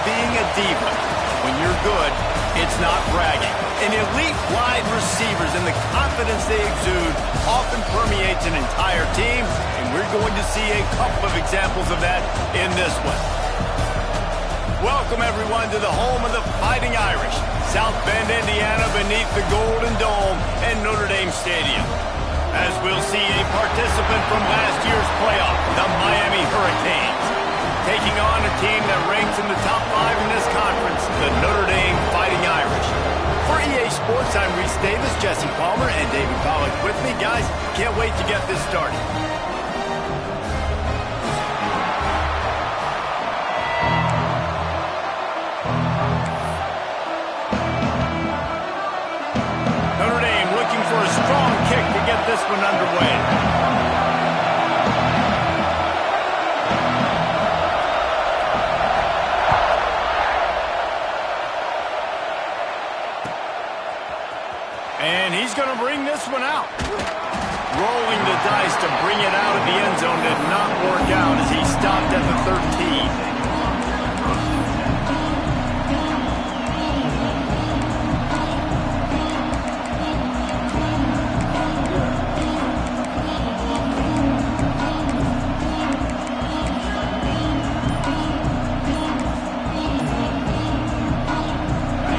being a diva. When you're good, it's not bragging. And elite wide receivers and the confidence they exude often permeates an entire team, and we're going to see a couple of examples of that in this one. Welcome, everyone, to the home of the Fighting Irish, South Bend, Indiana, beneath the Golden Dome and Notre Dame Stadium. As we'll see a participant from last year's playoff, the Miami Hurricanes, taking on a team that ranks in the top 5 in this conference, the Notre Dame Fighting Irish. For EA Sports, I'm Reese Davis, Jesse Palmer, and David Pollack with me. Guys, can't wait to get this started. Notre Dame looking for a strong kick to get this one underway. And he's going to bring this one out. Rolling the dice to bring it out of the end zone did not work out as he stopped at the 13.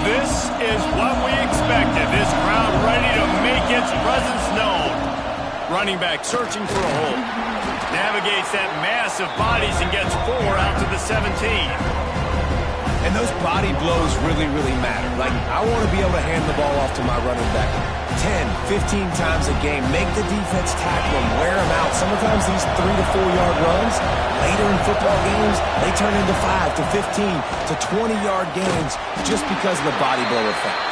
This is what we expected. This crowd ready to make its presence known. Running back searching for a hole. Navigates that mass of bodies and gets 4 out to the 17. And those body blows really, really matter. Like, I want to be able to hand the ball off to my running back 10, 15 times a game. Make the defense tackle him, wear him out. Sometimes these 3 to 4 yard runs, later in football games, they turn into 5 to 15 to 20-yard gains just because of the body blow effect.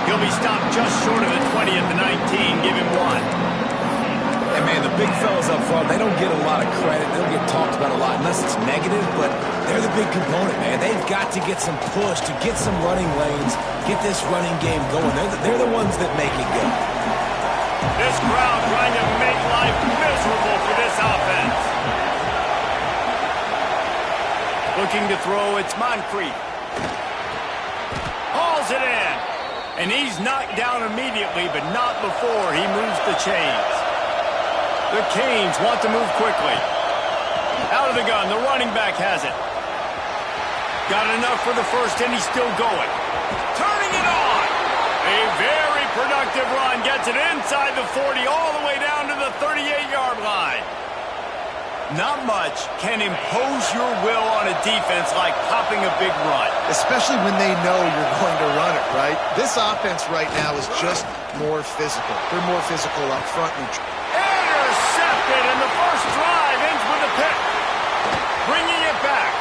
He'll be stopped just short of the 20 at the 19. Give him 1. And, man, the big fellas up front, they don't get a lot of credit. They don't get talked about a lot unless it's negative, but they're the big component, man. They've got to get some push, to get some running lanes, get this running game going. They're the ones that make it go. This crowd trying to make life miserable for this offense. Looking to throw, it's Moncrief. Hauls it in. And he's knocked down immediately, but not before he moves the chains. The Canes want to move quickly. Out of the gun, the running back has it. Got enough for the first, and he's still going. Turning it on. A very productive run. Gets it inside the 40, all the way down to the 38-yard line. Not much can impose your will on a defense like popping a big run. Especially when they know you're going to run it, right? This offense right now is just more physical. They're more physical up front. Intercepted, and the first drive ends with a pick. Bringing it back.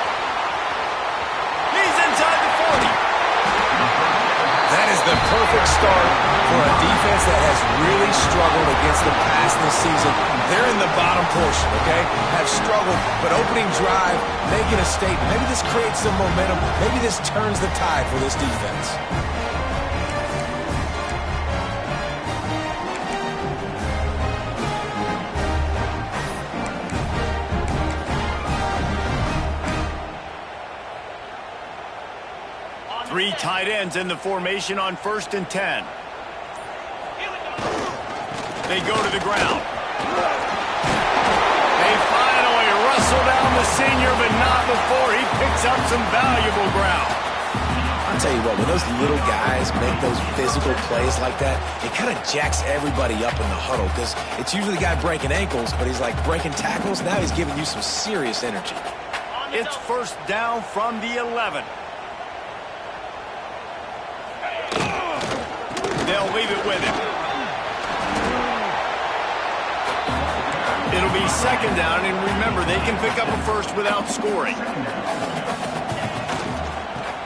He's inside the 40. That is the perfect start for a defense that has really struggled against the pass this season. They're in the bottom portion, okay? Have struggled, but opening drive, making a statement. Maybe this creates some momentum. Maybe this turns the tide for this defense. Three tight ends in the formation on 1st and 10. They go to the ground. They finally wrestle down the senior, but not before he picks up some valuable ground. I'll tell you what, when those little guys make those physical plays like that, it kind of jacks everybody up in the huddle because it's usually the guy breaking ankles, but he's like breaking tackles. Now he's giving you some serious energy. It's 1st down from the 11. They'll leave it with him. It'll be 2nd down, and remember, they can pick up a first without scoring.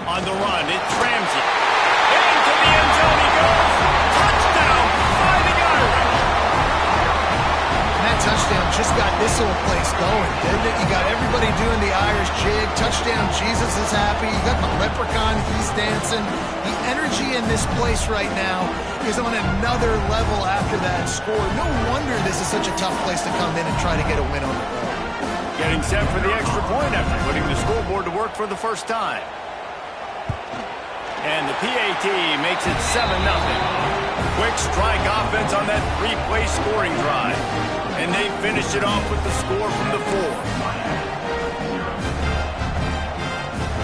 On the run, it's Ramsey. Into the end zone he goes. Touchdown, Fighting Irish. And that touchdown just got this whole place going, didn't it? You got everybody doing the Irish jig. Touchdown, Jesus is happy. You got the leprechaun, he's dancing. The energy in this place right now is on another level after that score. No wonder this is such a tough place to come in and try to get a win on the road. Getting set for the extra point after putting the scoreboard to work for the first time. And the PAT makes it 7-0. Quick strike offense on that 3-play scoring drive. And they finish it off with the score from the 4.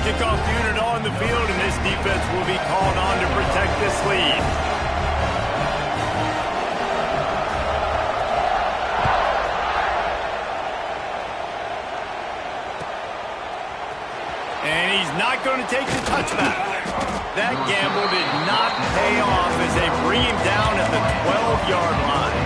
Kickoff unit on the field, and this defense will be called on to protect this lead. And he's not going to take the touchback. That gamble did not pay off as they bring him down at the 12-yard line.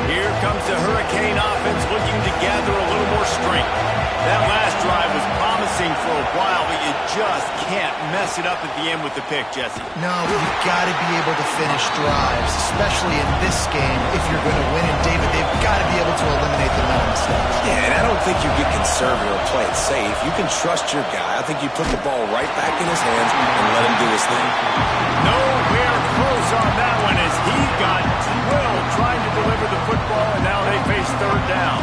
Here comes the Hurricane offense looking to gather a little more strength. That last drive was promising for a while, but you just can't mess it up at the end with the pick, Jesse. No, you've got to be able to finish drives, especially in this game. If you're going to win it, David, they've got to be able to eliminate the mental mistakes. Yeah, and I don't think you get conservative or play it safe. You can trust your guy. I think you put the ball right back in his hands and let him do his thing. Nowhere close on that one as he got drilled trying to deliver the football, and now they face third down.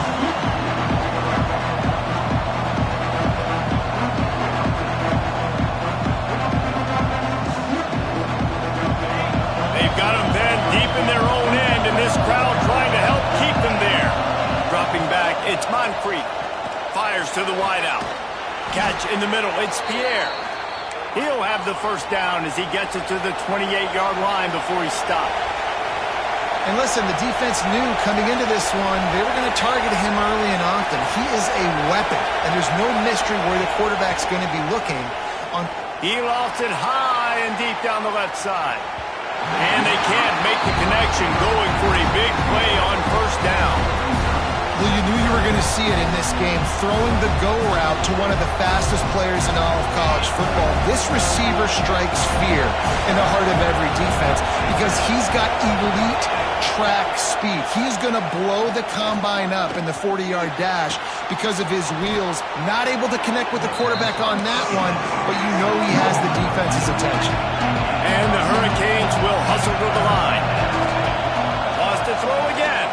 Got them then deep in their own end, and this crowd trying to help keep them there. Dropping back, it's Moncrief. Fires to the wideout. Catch in the middle, it's Pierre. He'll have the first down as he gets it to the 28-yard line before he stopped. And listen, the defense knew coming into this one, they were going to target him early and often. He is a weapon, and there's no mystery where the quarterback's going to be looking. He lost it high and deep down the left side. And they can't make the connection, going for a big play on first down. Well, you knew you were going to see it in this game, throwing the go route to one of the fastest players in all of college football. This receiver strikes fear in the heart of every defense because he's got elite track speed. He's going to blow the combine up in the 40-yard dash because of his wheels. Not able to connect with the quarterback on that one, but you know he has the defense's attention. And the Hurricanes will hustle to the line. Lost to throw again.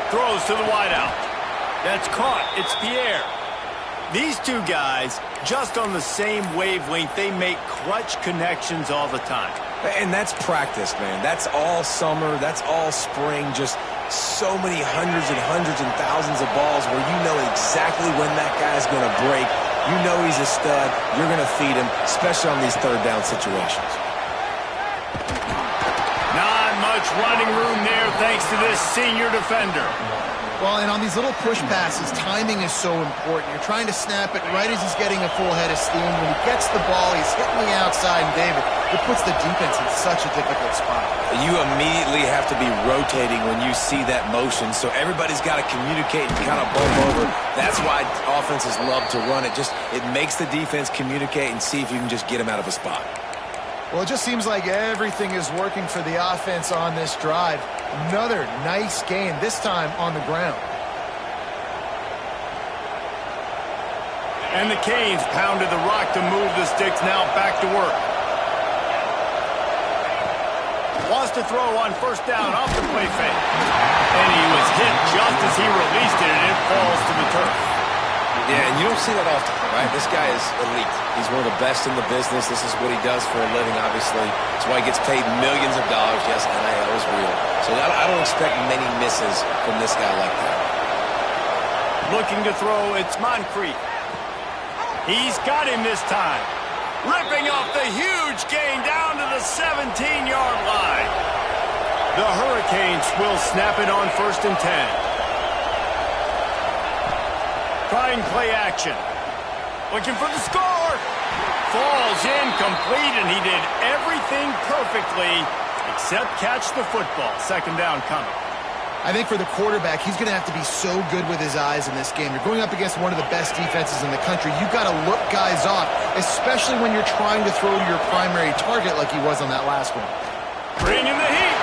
Throws to the wideout. That's caught. It's Pierre. These two guys, just on the same wavelength, they make clutch connections all the time. And that's practice, man. That's all summer. That's all spring. Just so many hundreds and thousands of balls where you know exactly when that guy's going to break. You know he's a stud. You're going to feed him, especially on these third down situations. Not much running room there thanks to this senior defender. Well, and on these little push passes, timing is so important. You're trying to snap it right as he's getting a full head of steam. When he gets the ball, he's hitting the outside, and David, it puts the defense in such a difficult spot. You immediately have to be rotating when you see that motion, so everybody's got to communicate and kind of bump over. That's why offenses love to run it. It makes the defense communicate and see if you can just get him out of a spot. Well, it just seems like everything is working for the offense on this drive. Another nice gain, this time on the ground. And the Canes pounded the rock to move the sticks, now back to work. Lost to throw on first down off the play fake. And he was hit just as he released it, and it falls to the turf. Yeah, and you don't see that often, right? This guy is elite. He's one of the best in the business. This is what he does for a living, obviously. That's why he gets paid millions of dollars. Yes, NIL is real. So I don't expect many misses from this guy like that. Looking to throw, it's Moncrief. He's got him this time. Ripping off the huge gain down to the 17-yard line. The Hurricanes will snap it on 1st and 10. Trying play action. Looking for the score. Falls incomplete, and he did everything perfectly except catch the football. 2nd down coming. I think for the quarterback, he's going to have to be so good with his eyes in this game. You're going up against one of the best defenses in the country. You've got to look guys off, especially when you're trying to throw to your primary target like he was on that last one. Bringing the heat.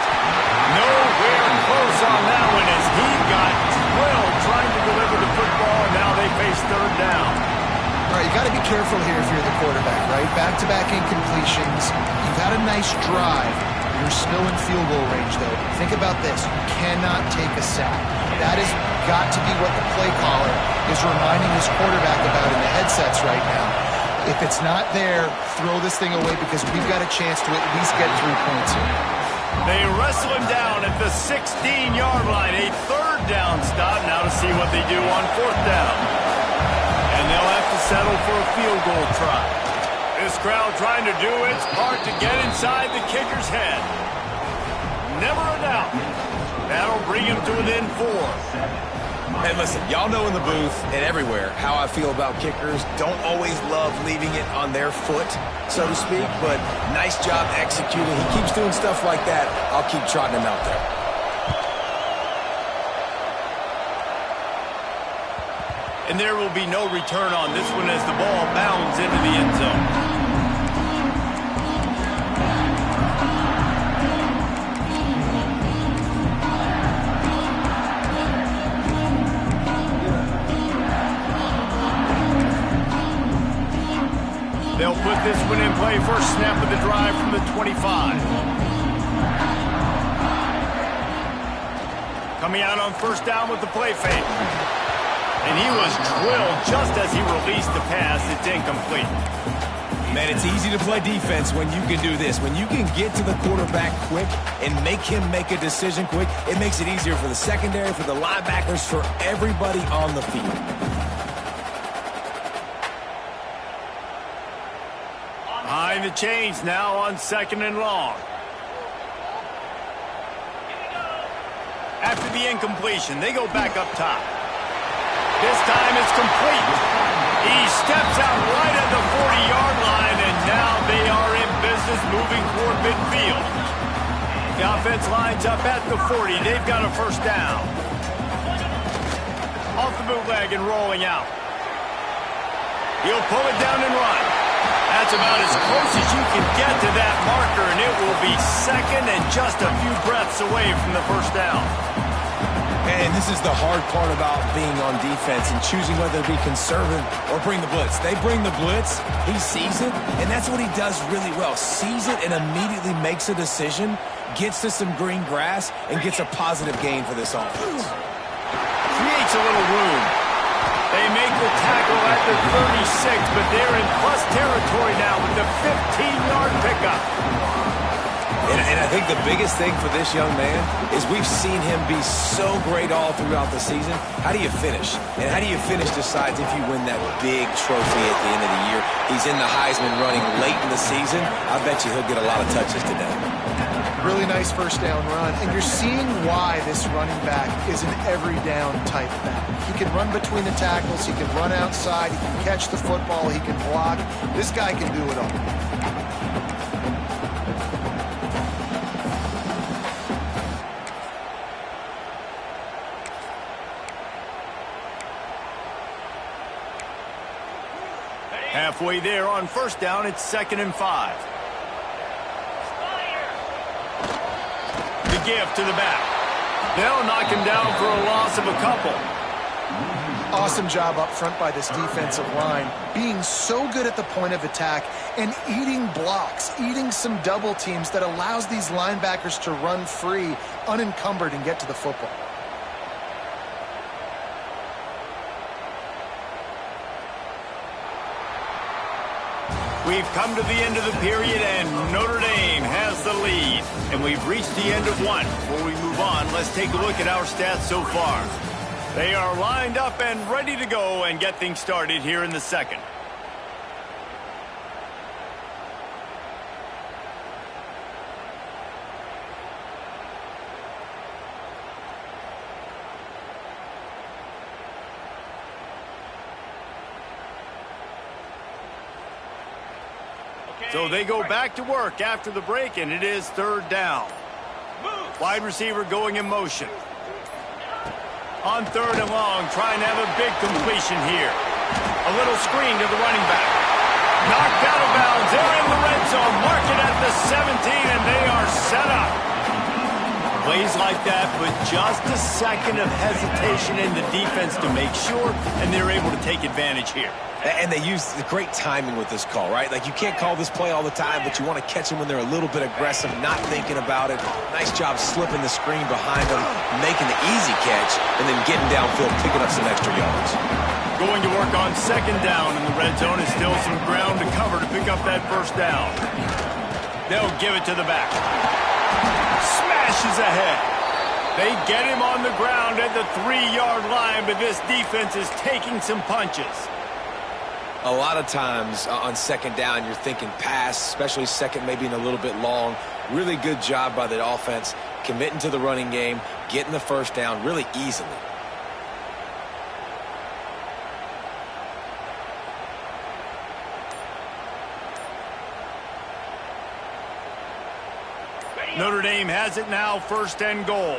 Nowhere close on that one as he got drilled trying to deliver the football, and now they face 3rd down. All right, you got to be careful here if you're the quarterback, right? Back-to-back incompletions. You've got a nice drive. You're still in field goal range, though. Think about this. You cannot take a sack. That has got to be what the play caller is reminding his quarterback about in the headsets right now. If it's not there, throw this thing away because we've got a chance to at least get 3 points here. They wrestle him down at the 16-yard line. A third down stop. Now to see what they do on fourth down. And they'll have to settle for a field goal try. This crowd trying to do its part to get inside the kicker's head. Never a doubt. That'll bring him to within 4. Hey, listen, y'all know in the booth and everywhere how I feel about kickers. Don't always love leaving it on their foot, so to speak, but nice job executing. He keeps doing stuff like that. I'll keep trotting him out there. And there will be no return on this one as the ball bounds into the end zone. They'll put this one in play. First snap of the drive from the 25. Coming out on first down with the play fake. And he was drilled just as he released the pass. It's incomplete. Man, it's easy to play defense when you can do this. When you can get to the quarterback quick and make him make a decision quick, it makes it easier for the secondary, for the linebackers, for everybody on the field. Behind the chains now on 2nd and long. After the incompletion, they go back up top. This time it's complete. He steps out right at the 40-yard line, and now they are in business moving toward midfield. The offense lines up at the 40. They've got a first down. Off the bootleg and rolling out. He'll pull it down and run. That's about as close as you can get to that marker, and it will be second and just a few breaths away from the first down. And this is the hard part about being on defense and choosing whether to be conservative or bring the blitz. They bring the blitz, he sees it, and that's what he does really well. Sees it and immediately makes a decision, gets to some green grass, and gets a positive gain for this offense. Creates a little room. They make the tackle at the 36, but they're in plus territory now with the 15-yard pickup. And I think the biggest thing for this young man is we've seen him be so great all throughout the season. How do you finish? And how do you finish decides if you win that big trophy at the end of the year. He's in the Heisman running late in the season. I bet you he'll get a lot of touches today. Really nice first down run, and you're seeing why this running back is an every down type back. He can run between the tackles, he can run outside, he can catch the football, he can block. This guy can do it all. Halfway there on first down, it's 2nd and 5. The give to the back. They'll knock him down for a loss of a couple. Awesome job up front by this defensive line, being so good at the point of attack and eating blocks, eating some double teams that allows these linebackers to run free, unencumbered, and get to the football. We've come to the end of the period, and Notre Dame has the lead. And we've reached the end of one. Before we move on, let's take a look at our stats so far. They are lined up and ready to go and get things started here in the second. So they go back to work after the break, and it is 3rd down. Wide receiver going in motion. On 3rd and long, trying to have a big completion here. A little screen to the running back. Knocked out of bounds. They're in the red zone. Mark it at the 17, and they are set up. Plays like that, but just a second of hesitation in the defense to make sure, and they're able to take advantage here. And they use the great timing with this call, right? Like, you can't call this play all the time, but you want to catch them when they're a little bit aggressive, not thinking about it. Nice job slipping the screen behind them, making the easy catch, and then getting downfield, picking up some extra yards. Going to work on second down in the red zone, is still some ground to cover to pick up that first down. They'll give it to the back. Smashes ahead. They get him on the ground at the 3-yard line, but this defense is taking some punches. A lot of times on second down, you're thinking pass, especially second maybe in a little bit long. Really good job by the offense, committing to the running game, getting the first down really easily. Notre Dame has it now, first and goal.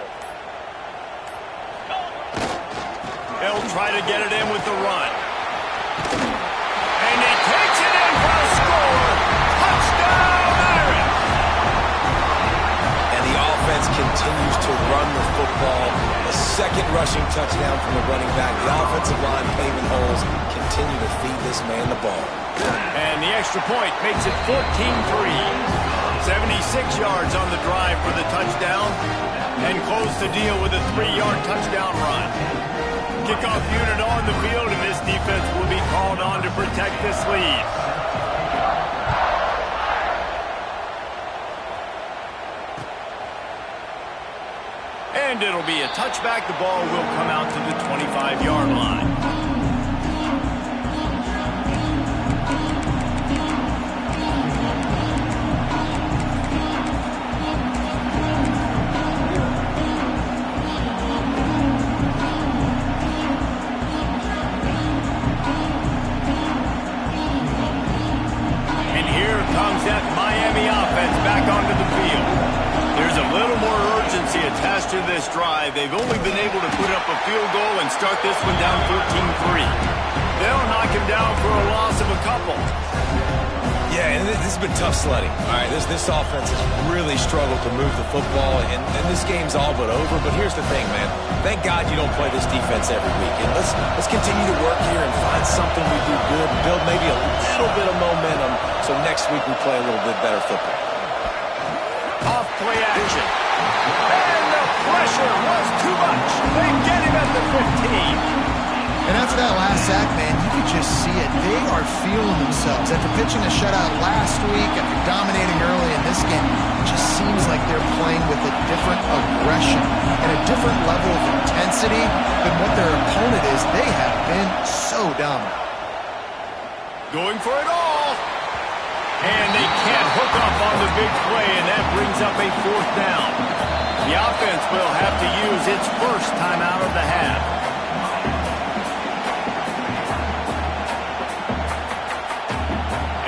They'll try to get it in with the run. And he takes it in for a score. Touchdown, Irish! And the offense continues to run the football. A second rushing touchdown from the running back. The offensive line paving holes. Continue to feed this man the ball. And the extra point makes it 14-3. 76 yards on the drive for the touchdown. And close the deal with a 3-yard touchdown run. Kickoff unit on the field, and this defense will be called on to protect this lead. And it'll be a touchback. The ball will come out to the 25-yard line. That Miami offense back onto the field. There's a little more urgency attached to this drive. They've only been able to put up a field goal and start this one down 13-3. They'll knock him down for a loss of a couple. Yeah, and this has been tough sledding. All right, this offense has really struggled to move the football, and this game's all but over. But here's the thing, man. Thank God you don't play this defense every week. And let's continue to work here and find something we do good, build maybe a little bit of momentum, so next week we play a little bit better football. Off play action. And the pressure was too much. They get him at the 15. And after that last sack, man, you could just see it. They are feeling themselves. After pitching a shutout last week, after dominating early in this game, it just seems like they're playing with a different aggression and a different level of intensity than what their opponent is. They have been so dominant. Going for it all. And they can't hook up on the big play, and that brings up a fourth down. The offense will have to use its first timeout of the half.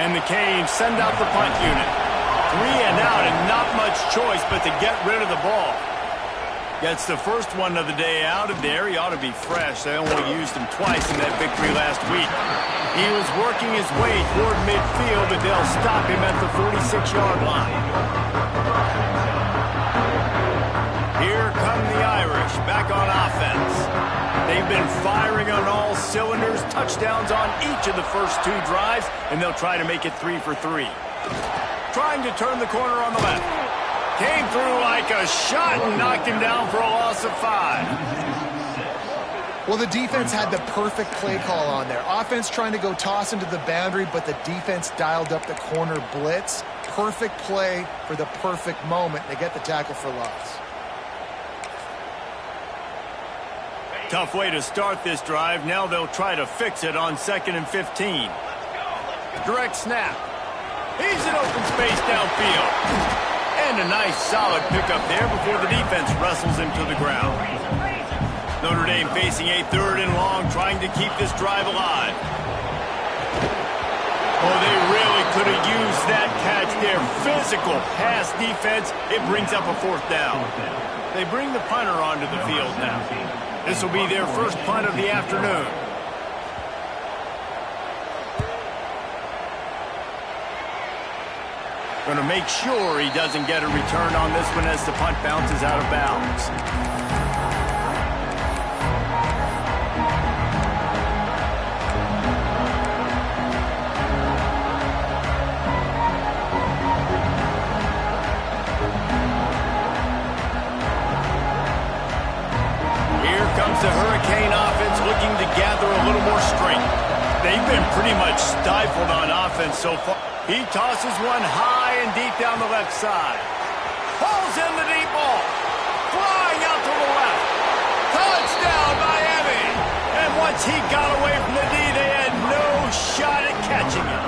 And the Canes send out the punt unit. 3 and out and not much choice but to get rid of the ball. Gets the first one of the day out of there. He ought to be fresh. They only used him twice in that victory last week. He was working his way toward midfield, but they'll stop him at the 46-yard line. Here come the Irish back on offense. They've been firing on all cylinders, touchdowns on each of the first 2 drives, and they'll try to make it 3 for 3. Trying to turn the corner on the left. Came through like a shot and knocked him down for a loss of 5. Well, the defense had the perfect play call on there. Offense trying to go toss into the boundary, but the defense dialed up the corner blitz. Perfect play for the perfect moment. They get the tackle for loss. Tough way to start this drive. Now they'll try to fix it on 2nd and 15. Direct snap. He's in open space downfield. And a nice solid pickup there before the defense wrestles him to the ground. Notre Dame facing a 3rd and long, trying to keep this drive alive. Oh, they really could have used that catch there. Physical pass defense. It brings up a 4th down. They bring the punter onto the field now. This will be their first punt of the afternoon. Going to make sure he doesn't get a return on this one as the punt bounces out of bounds. Here comes the Hurricane offense looking to gather a little more strength. They've been pretty much stifled on offense so far. He tosses one high and deep down the left side. Pulls in the deep ball. Flying out to the left. Touchdown, Miami. And once he got away from the D, they had no shot at catching him.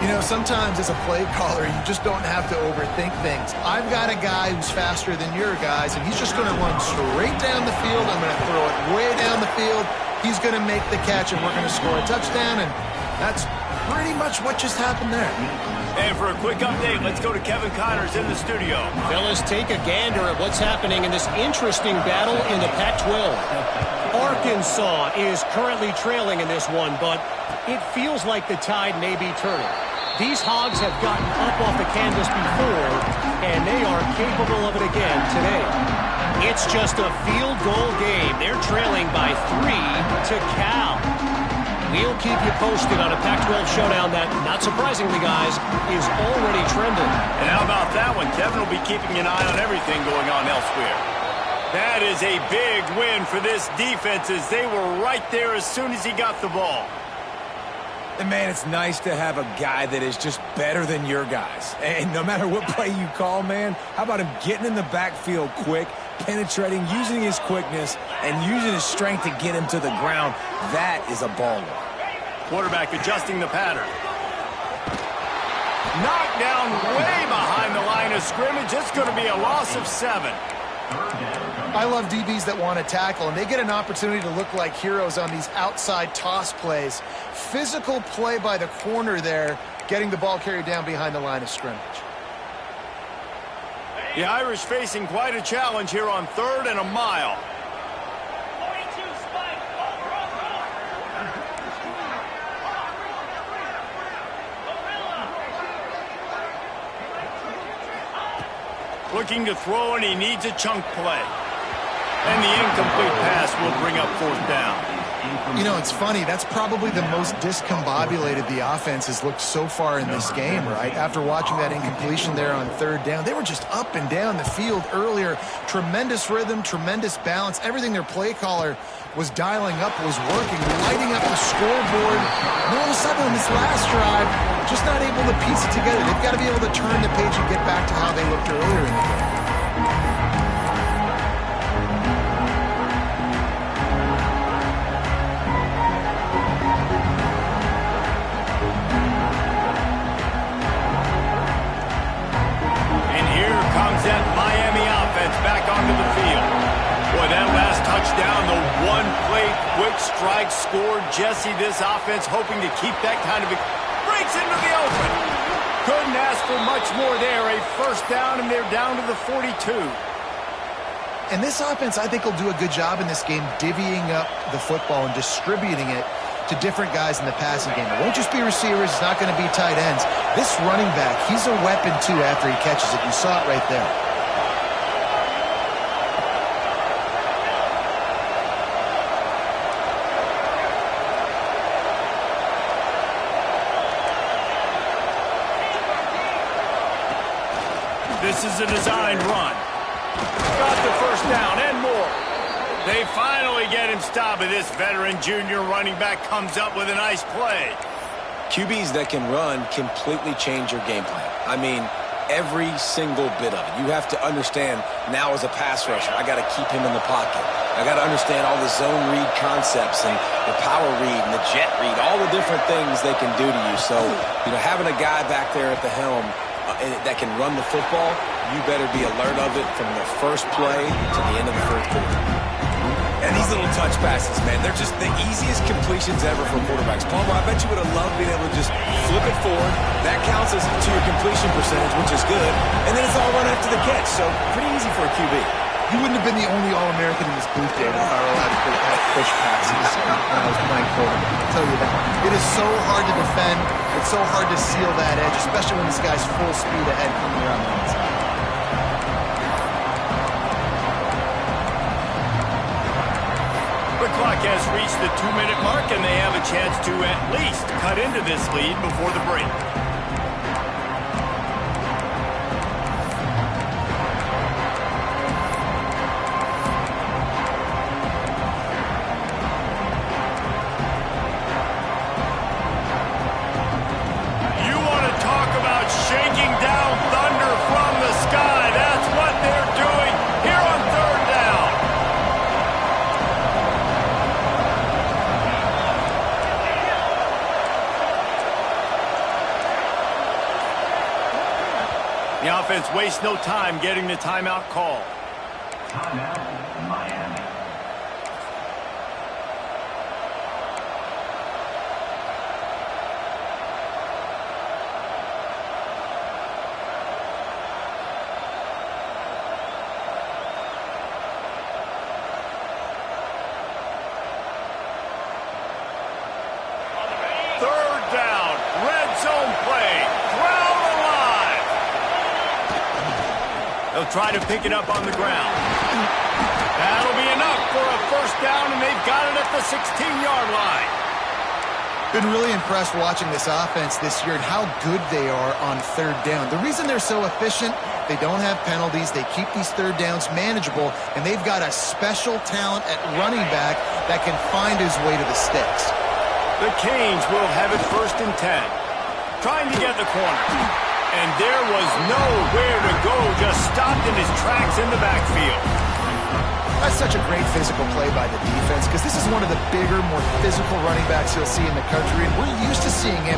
You know, sometimes as a play caller, you just don't have to overthink things. I've got a guy who's faster than your guys, and he's just going to run straight down the field. I'm going to throw it way down the field. He's going to make the catch, and we're going to score a touchdown, and that's pretty much what just happened there. And for a quick update, let's go to Kevin Connors in the studio. Fellas, take a gander at what's happening in this interesting battle in the Pac-12. Arkansas is currently trailing in this one, but it feels like the tide may be turning. These Hogs have gotten up off the canvas before, and they are capable of it again today. It's just a field goal game. They're trailing by 3 to Cal. We'll keep you posted on a Pac-12 showdown that, not surprisingly, guys, is already trending. And how about that one? Kevin will be keeping an eye on everything going on elsewhere. That is a big win for this defense as they were right there as soon as he got the ball. And, man, it's nice to have a guy that is just better than your guys. And no matter what play you call, man, how about him getting in the backfield quick, penetrating, using his quickness, and using his strength to get him to the ground? That is a baller. Quarterback adjusting the pattern. Knocked down way behind the line of scrimmage. It's going to be a loss of 7. I love DBs that want to tackle, and they get an opportunity to look like heroes on these outside toss plays. Physical play by the corner there, getting the ball carried down behind the line of scrimmage. The Irish facing quite a challenge here on 3rd and a mile. Looking to throw, and he needs a chunk play. And the incomplete pass will bring up 4th down. You know, it's funny. That's probably the most discombobulated the offense has looked so far in this game, right? After watching that incompletion there on 3rd down, they were just up and down the field earlier. Tremendous rhythm, tremendous balance. Everything their play caller was dialing up was working, lighting up the scoreboard. And all of a sudden on this last drive, just not able to piece it together. They've got to be able to turn the page and get back to how they looked earlier in the game. That Miami offense back onto the field. Boy, that last touchdown, the one-play quick strike scored. Jesse, this offense hoping to keep that kind of... breaks into the open. Couldn't ask for much more there. A 1st down, and they're down to the 42. And this offense, I think, will do a good job in this game divvying up the football and distributing it to different guys in the passing game. It won't just be receivers. It's not going to be tight ends. This running back, he's a weapon, too, after he catches it. You saw it right there. This is a designed run. Got the 1st down and more. They finally get him stopped, and this veteran junior running back comes up with a nice play. QBs that can run completely change your game plan. I mean, every single bit of it. You have to understand now as a pass rusher, I got to keep him in the pocket. I got to understand all the zone read concepts and the power read and the jet read, all the different things they can do to you. So, you know, having a guy back there at the helm that can run the football, you better be alert of it from the first play to the end of the 1st quarter. And these little touch passes, man, they're just the easiest completions ever for quarterbacks. Palmer, I bet you would have loved being able to just flip it forward. That counts as to your completion percentage, which is good. And then it's all run after the catch, so pretty easy for a QB. He wouldn't have been the only All-American in this booth, David, if I were allowed to push passes when I was playing quarterback. I'll tell you that. It is so hard to defend It's so hard to seal that edge, especially when this guy's full speed ahead coming around the inside. The clock has reached the 2-minute mark, and they have a chance to at least cut into this lead before the break. You want to talk about shaking down thunder from the sky? That's what they're doing here on third down. The offense wastes no time getting the timeout call. Timeout, Miami. Third down, red zone play, ground alive. They'll try to pick it up on the ground. That'll be enough for a first down, and they've got it at the 16-yard line. Been really impressed watching this offense this year and how good they are on third down. The reason they're so efficient, they don't have penalties, they keep these third downs manageable, and they've got a special talent at running back that can find his way to the sticks. The Canes will have it first and 10. Trying to get the corner. And there was nowhere to go, just stopped in his tracks in the backfield. That's such a great physical play by the defense because this is one of the bigger, more physical running backs you'll see in the country, and we're used to seeing him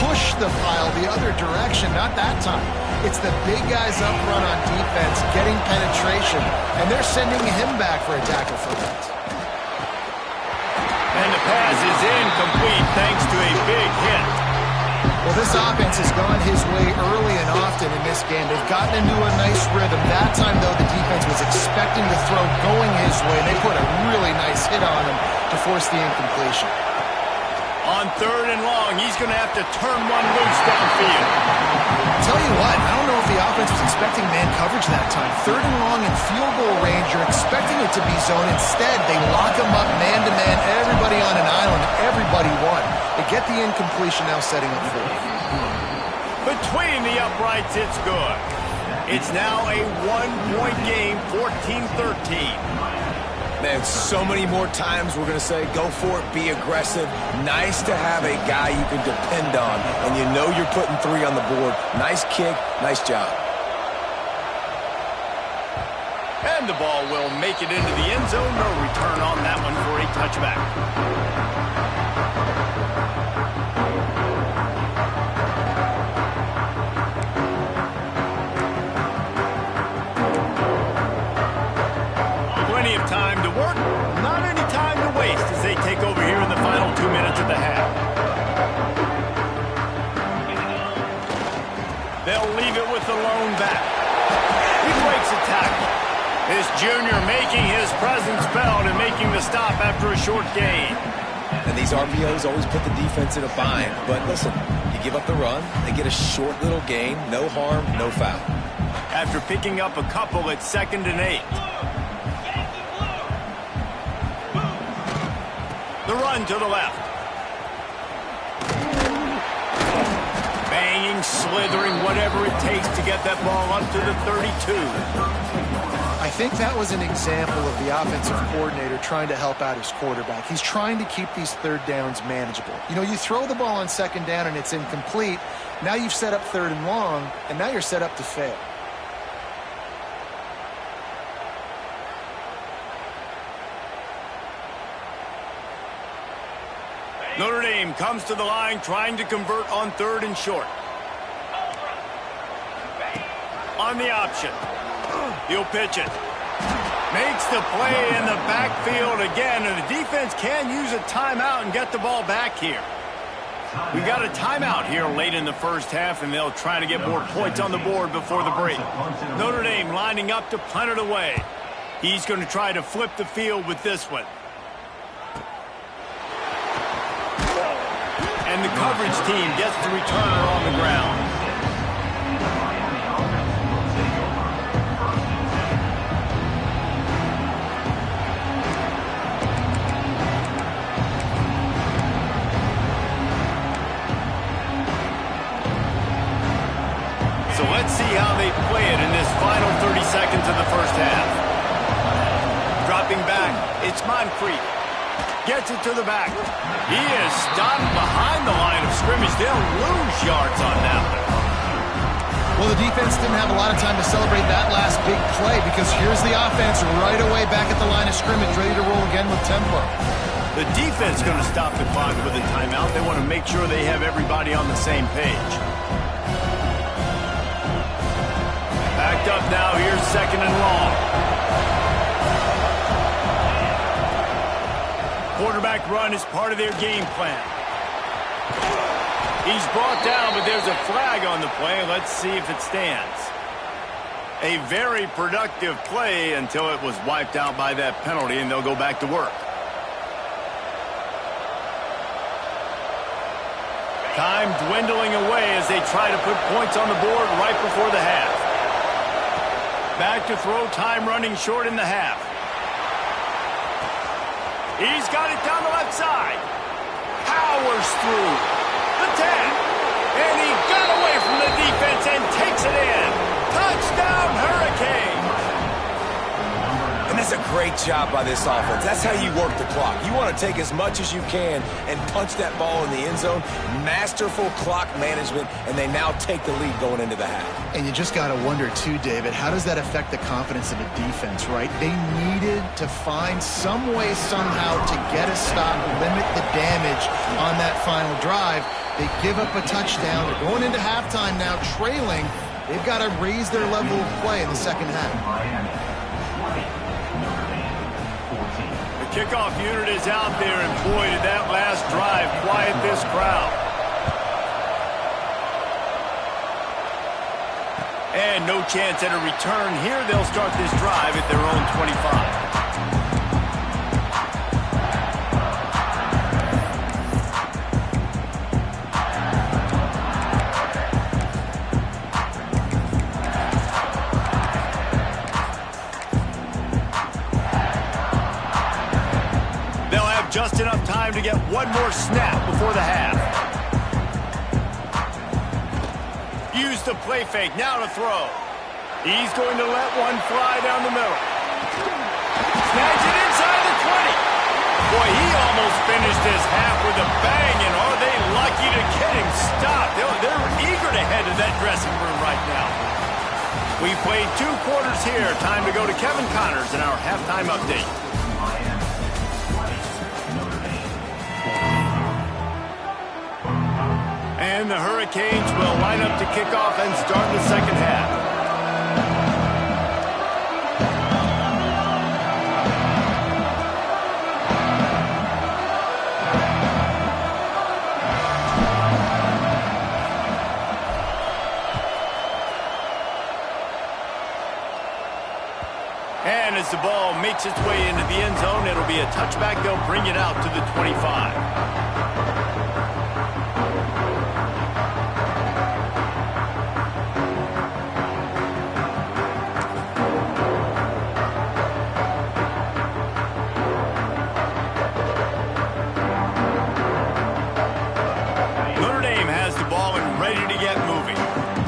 push the pile the other direction, not that time. It's the big guys up front on defense getting penetration, and they're sending him back for a tackle for loss. And the pass is incomplete thanks to a big hit. Well, this offense has gone his way early and often in this game. They've gotten into a nice rhythm. That time, though, the defense was expecting the throw going his way. They put a really nice hit on him to force the incompletion. On third and long, he's going to have to turn one loose downfield. Tell you what, I don't know if the offense was expecting man coverage that time. Third and long in field goal range, you're expecting it to be zone. Instead, they lock him up man-to-man, everybody on an island, everybody won. They get the incompletion now setting up for it. Between the uprights, it's good. It's now a one-point game, 14-13. Man, so many more times we're going to say, go for it, be aggressive. Nice to have a guy you can depend on, and you know you're putting 3 on the board. Nice kick, nice job. And the ball will make it into the end zone. No return on that one for a touchback. Plenty of time to work, not any time to waste as they take over here in the final 2 minutes of the half. They'll leave it with the lone back. He breaks a tackle. This junior making his presence felt and making the stop after a short gain. And these RPOs always put the defense in a bind. But listen, you give up the run, they get a short little gain, no harm, no foul. After picking up a couple at 2nd and 8. The run to the left. Banging, slithering, whatever it takes to get that ball up to the 32. I think that was an example of the offensive coordinator trying to help out his quarterback. He's trying to keep these third downs manageable. You know, you throw the ball on 2nd down and it's incomplete. Now you've set up 3rd and long, and now you're set up to fail. Notre Dame comes to the line trying to convert on 3rd and short. On the option. He'll pitch it. Makes the play in the backfield again, and the defense can use a timeout and get the ball back here. We got a timeout here late in the first half, and they'll try to get more points on the board before the break. Notre Dame lining up to punt it away. He's going to try to flip the field with this one. And the coverage team gets the returner on the ground. So let's see how they play it in this final 30 seconds of the first half. Dropping back, it's Ncaa. Gets it to the back. He is stopped behind the line of scrimmage. They'll lose yards on that one. Well, the defense didn't have a lot of time to celebrate that last big play because here's the offense right away back at the line of scrimmage, ready to roll again with tempo. The defense is going to stop the clock with a timeout. They want to make sure they have everybody on the same page. Backed up now, here's second and long. Quarterback run is part of their game plan. He's brought down, but there's a flag on the play. Let's see if it stands. A very productive play until it was wiped out by that penalty, and they'll go back to work. Time dwindling away as they try to put points on the board right before the half. Back to throw, time running short in the half. He's got it down the left side. Powers through the 10. And he got away from the defense and takes it in. Touchdown, Hurricanes. And that's a great job by this offense. That's how you work the clock. You want to take as much as you can and punch that ball in the end zone. Masterful clock management, and they now take the lead going into the half. And you just got to wonder, too, David, how does that affect the confidence of a defense, right? They needed to find some way, somehow, to get a stop, limit the damage on that final drive. They give up a touchdown. They're going into halftime now, trailing. They've got to raise their level of play in the second half. The kickoff unit is out there, and boy, did that last drive quiet this crowd. And no chance at a return here. They'll start this drive at their own 25. Just enough time to get one more snap before the half. Use the play fake, now to throw. He's going to let one fly down the middle. Snags it inside the 20. Boy, he almost finished this half with a bang, and are they lucky to get him stopped. They're eager to head to that dressing room right now. We played 2 quarters here. Time to go to Kevin Connors in our halftime update. And the Hurricanes will line up to kick off and start the second half. And as the ball makes its way into the end zone, it'll be a touchback. They'll bring it out to the 25.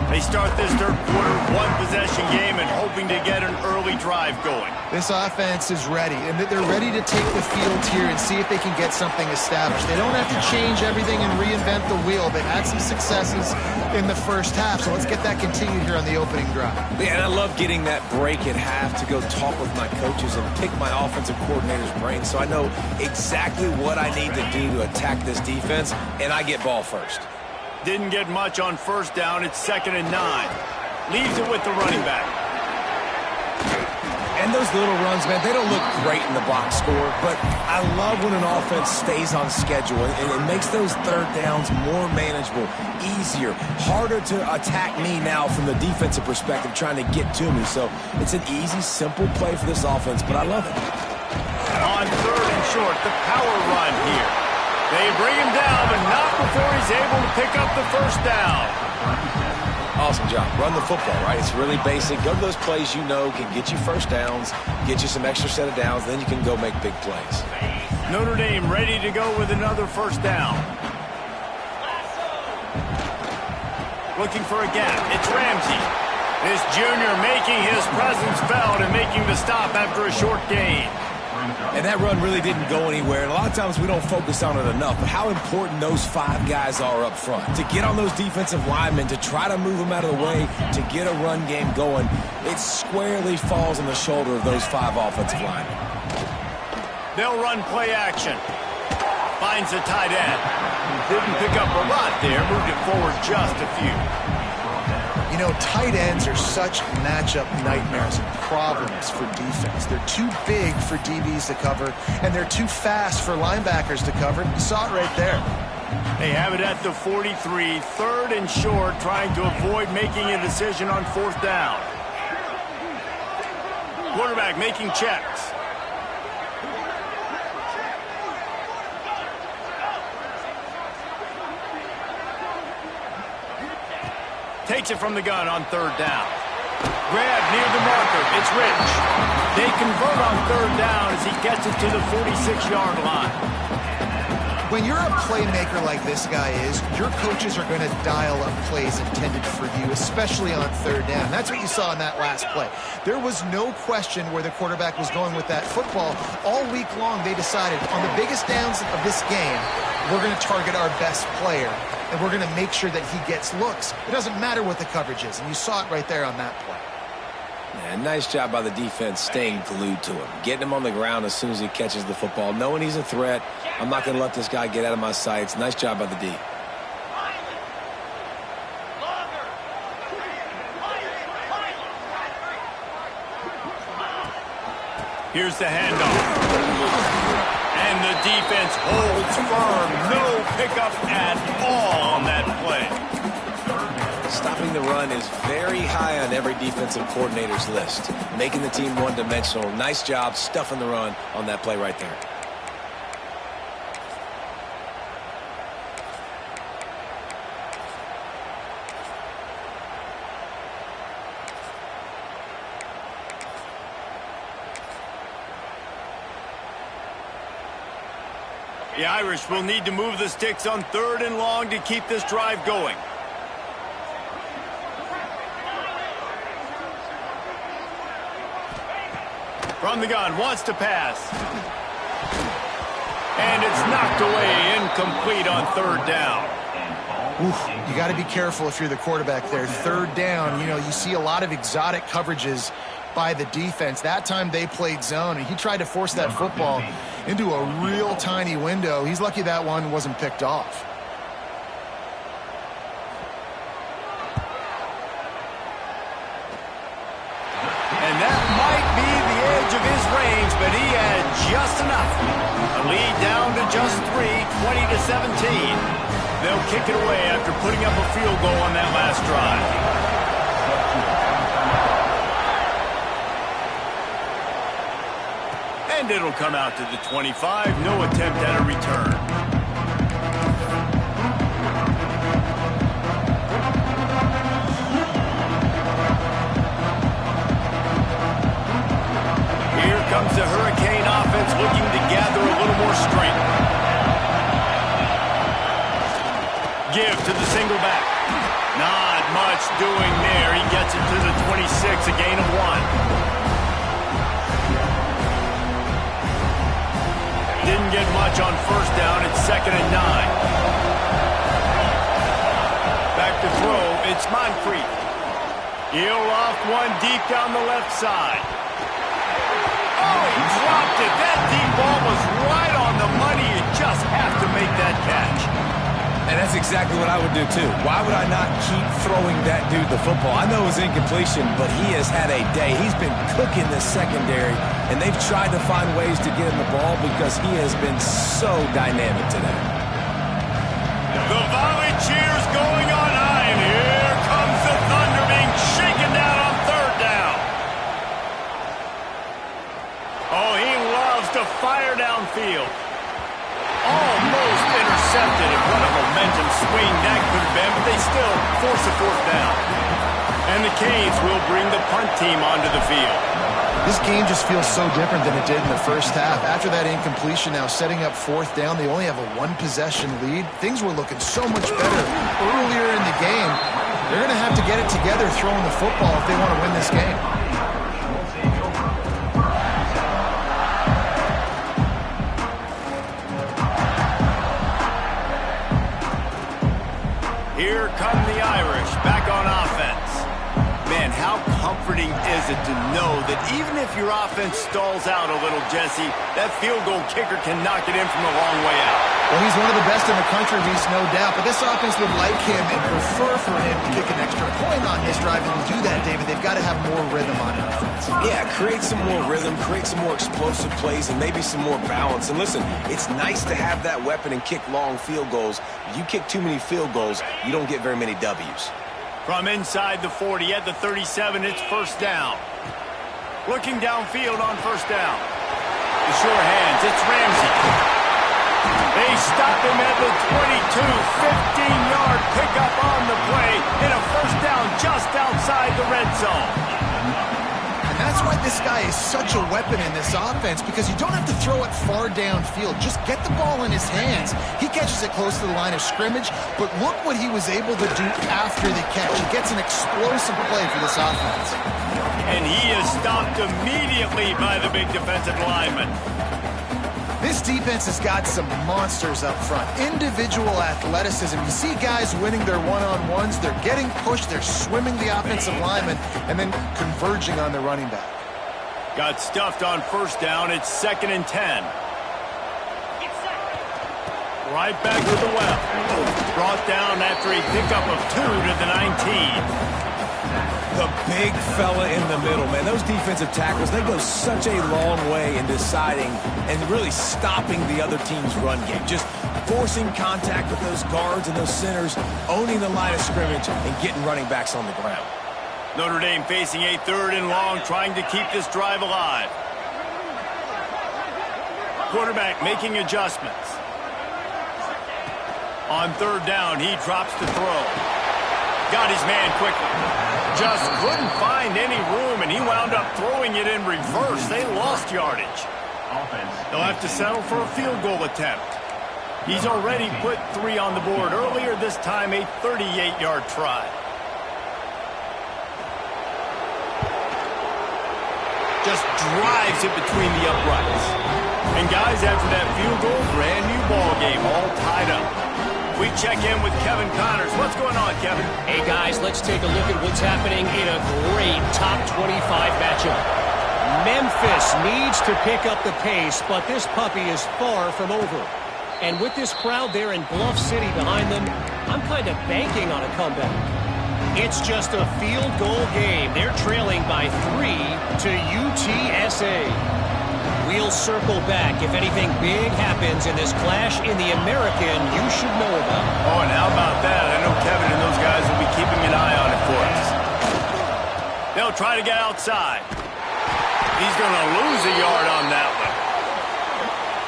They start this third quarter, 1-possession game, and hoping to get an early drive going. This offense is ready, and they're ready to take the field here and see if they can get something established. They don't have to change everything and reinvent the wheel. They've had some successes in the first half, so let's get that continued here on the opening drive. Yeah, and I love getting that break at half to go talk with my coaches and pick my offensive coordinator's brain so I know exactly what I need to do to attack this defense, and I get ball first. Didn't get much on first down. It's 2nd and 9. Leaves it with the running back. And those little runs, man, they don't look great in the box score, but I love when an offense stays on schedule and it makes those third downs more manageable, easier, harder to attack me now from the defensive perspective trying to get to me. So it's an easy, simple play for this offense, but I love it. On 3rd and short, the power run here. They bring him down, but not before he's able to pick up the first down. Awesome job. Run the football, right? It's really basic. Go to those plays you know can get you first downs, get you some extra set of downs, then you can go make big plays. Notre Dame ready to go with another first down. Looking for a gap. It's Ramsey. This junior making his presence felt and making the stop after a short gain. And that run really didn't go anywhere. And a lot of times we don't focus on it enough, but how important those 5 guys are up front. To get on those defensive linemen, to try to move them out of the way, to get a run game going, it squarely falls on the shoulder of those 5 offensive linemen. They'll run play action. Finds the tight end. Didn't pick up a lot there, moved it forward just a few. You know, tight ends are such matchup nightmares and problems for defense. They're too big for DBs to cover, and they're too fast for linebackers to cover. You saw it right there. They have it at the 43, 3rd and short, trying to avoid making a decision on 4th down. Quarterback making checks. Takes it from the gun on 3rd down. Grab near the marker. It's Rich. They convert on 3rd down as he gets it to the 46-yard line. When you're a playmaker like this guy is, your coaches are going to dial up plays intended for you, especially on 3rd down. That's what you saw in that last play. There was no question where the quarterback was going with that football. All week long, they decided on the biggest downs of this game, we're going to target our best player, and we're going to make sure that he gets looks. It doesn't matter what the coverage is, and you saw it right there on that play. Yeah, nice job by the defense staying glued to him, getting him on the ground as soon as he catches the football, knowing he's a threat. I'm not going to let this guy get out of my sights. Nice job by the D. Here's the handoff. And the defense holds firm. No pickup at all on that play. Stopping the run is very high on every defensive coordinator's list. Making the team one-dimensional. Nice job stuffing the run on that play right there. The Irish will need to move the sticks on 3rd and long to keep this drive going. From the gun, wants to pass. And it's knocked away, incomplete on 3rd down. Oof, you got to be careful if you're the quarterback there. 3rd down, you know, you see a lot of exotic coverages by the defense. That time they played zone, and he tried to force that football into a real tiny window. He's lucky that one wasn't picked off. And that might be the edge of his range, but he had just enough. A lead down to just 3, 20-17. They'll kick it away after putting up a field goal on that last drive. And it'll come out to the 25. No attempt at a return. Here comes the Hurricane offense looking to gather a little more strength. Give to the single back. Not much doing there. He gets it to the 26, a gain of 1. Didn't get much on 1st down. It's 2nd and 9. Back to throw. It's Moncrief. He'll loft one deep down the left side. Oh, he dropped it. That deep ball was right on the money. You just have to make that catch. And that's exactly what I would do, too. Why would I not keep throwing that dude the football? I know it was incompletion, but he has had a day. He's been cooking the secondary, and they've tried to find ways to get him the ball because he has been so dynamic today. The volley cheers going on high, and here comes the Thunder being shaken down on 3rd down. Oh, he loves to fire downfield. Almost an momentum swing that could have been, but they still force a fourth down. And the Canes will bring the punt team onto the field. This game just feels so different than it did in the first half. After that incompletion, now setting up fourth down, they only have a one-possession lead. Things were looking so much better earlier in the game. They're going to have to get it together throwing the football if they want to win this game. Here come the Irish, back on offense. Man, how comforting is it to know that even if your offense stalls out a little, Jesse, that field goal kicker can knock it in from a long way out. Well, he's one of the best in the country, Reese, no doubt. But this offense would like him and prefer for him to kick an extra point on this drive. And to do that, David, they've got to have more rhythm on offense. Yeah, create some more rhythm, create some more explosive plays, and maybe some more balance. And listen, it's nice to have that weapon and kick long field goals. If you kick too many field goals, you don't get very many W's. From inside the 40 at the 37, it's first down. Looking downfield on first down. The sure hands, it's Ramsey. They stop him at the 22, 15-yard pickup on the play, and a first down just outside the red zone. And that's why this guy is such a weapon in this offense, because you don't have to throw it far downfield. Just get the ball in his hands. He catches it close to the line of scrimmage, but look what he was able to do after the catch. He gets an explosive play for this offense. And he is stopped immediately by the big defensive lineman. This defense has got some monsters up front. Individual athleticism. You see guys winning their one-on-ones. They're getting pushed. They're swimming the offensive lineman and then converging on the running back. Got stuffed on first down. It's 2nd and 10. Right back with the well. Brought down after a pickup of 2 to the 19. The big fella in the middle, man. Those defensive tackles, they go such a long way in deciding and really stopping the other team's run game. Just forcing contact with those guards and those centers, owning the line of scrimmage, and getting running backs on the ground. Notre Dame facing a 3rd and long, trying to keep this drive alive. Quarterback making adjustments. On 3rd down, he drops to throw. Got his man quickly. Just couldn't find any room, and he wound up throwing it in reverse. They lost yardage. They'll have to settle for a field goal attempt. He's already put 3 on the board. Earlier this time, a 38-yard try. Just drives it between the uprights. And guys, after that field goal, brand new ball game, all tied up. We check in with Kevin Connors. What's going on, Kevin? Hey, guys, let's take a look at what's happening in a great top 25 matchup. Memphis needs to pick up the pace, but this puppy is far from over. And with this crowd there in Bluff City behind them, I'm kind of banking on a comeback. It's just a field goal game. They're trailing by 3 to UTSA. We'll circle back if anything big happens in this clash in the American you should know about. Oh, and how about that? I know Kevin and those guys will be keeping an eye on it for us. They'll try to get outside. He's going to lose a yard on that one.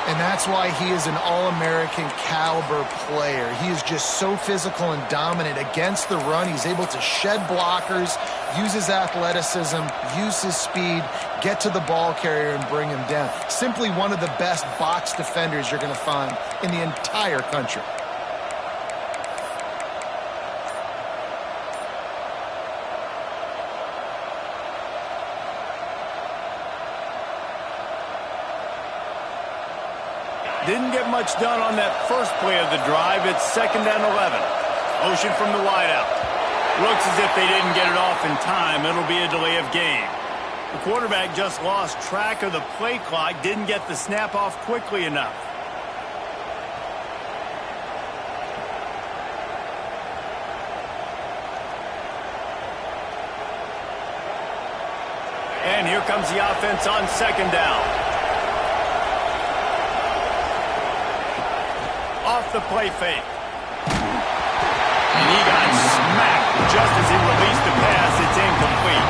And that's why he is an All-American caliber player. He is just so physical and dominant against the run. He's able to shed blockers, use his athleticism, use his speed, get to the ball carrier and bring him down. Simply one of the best box defenders you're going to find in the entire country. Didn't get much done on that first play of the drive. It's 2nd and 11. Motion from the wideout. Looks as if they didn't get it off in time. It'll be a delay of game. The quarterback just lost track of the play clock, didn't get the snap off quickly enough. And here comes the offense on 2nd down. Off the play fake. And he got smacked just as he released the pass. It's incomplete.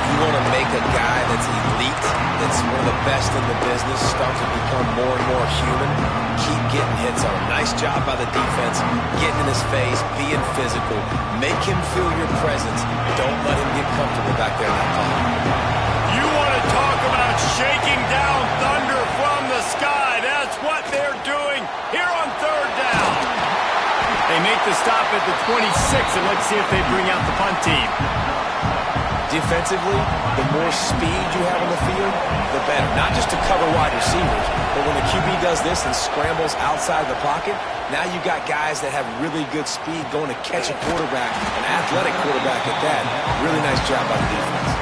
You want to make a guy that's elite, that's one of the best in the business, start to become more and more human, keep getting hits on him. Nice job by the defense, getting in his face, being physical. Make him feel your presence. Don't let him get comfortable back there in that pocket. You want to talk about shaking down thunder from the sky. That's what they're doing here on third down. They make the stop at the 26, and let's see if they bring out the punt team. Defensively, the more speed you have on the field, the better. Not just to cover wide receivers, but when the QB does this and scrambles outside the pocket, now you got guys that have really good speed going to catch a quarterback, an athletic quarterback at that. Really nice job by the defense.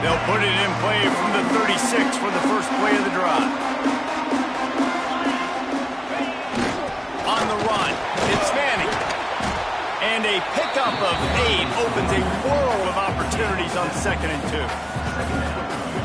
They'll put it in play from the 36 for the first play of the drive. On the run, it's Manning. And a pickup of 8 opens a world of opportunities on 2nd and 2.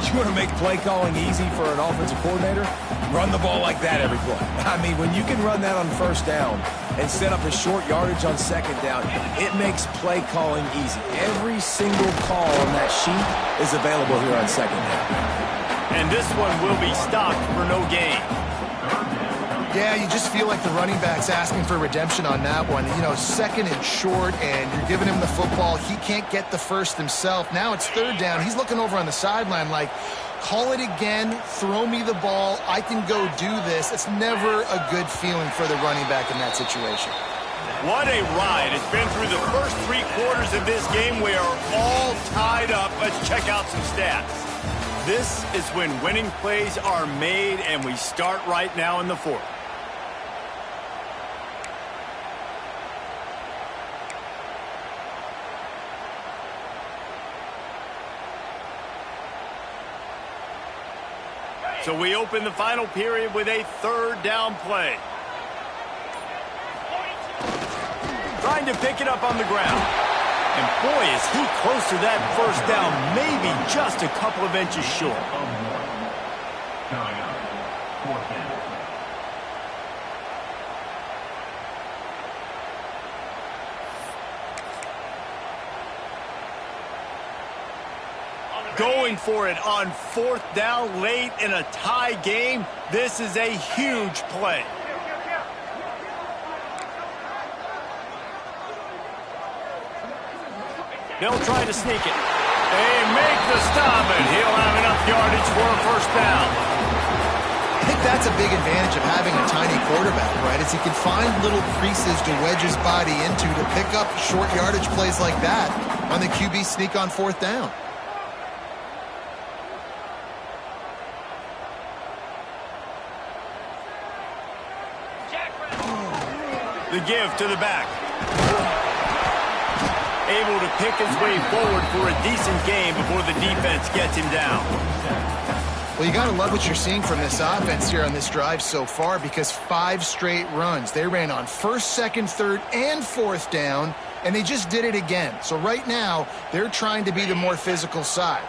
You want to make play calling easy for an offensive coordinator? Run the ball like that every play. I mean, when you can run that on first down and set up a short yardage on 2nd down, it makes play calling easy. Every single call on that sheet is available here on 2nd down. And this one will be stopped for no gain. Yeah, you just feel like the running back's asking for redemption on that one. You know, 2nd and short, and you're giving him the football. He can't get the first himself. Now it's 3rd down. He's looking over on the sideline like, call it again, throw me the ball, I can go do this. It's never a good feeling for the running back in that situation. What a ride. It's been through the first 3 quarters of this game. We are all tied up. Let's check out some stats. This is when winning plays are made, and we start right now in the 4th. So we open the final period with a 3rd down play. Trying to pick it up on the ground. And boy, is he close to that first down, maybe just a couple of inches short. Coming up, 4th down. Going for it on 4th down late in a tie game. This is a huge play. They'll try to sneak it. They make the stop, and he'll have enough yardage for a first down. I think that's a big advantage of having a tiny quarterback, right? Is he can find little creases to wedge his body into to pick up short yardage plays like that on the QB sneak on 4th down. The give to the back. Able to pick his way forward for a decent game before the defense gets him down. Well, you got to love what you're seeing from this offense here on this drive so far, because 5 straight runs. They ran on 1st, 2nd, 3rd, and 4th down, and they just did it again. So right now, they're trying to be the more physical side.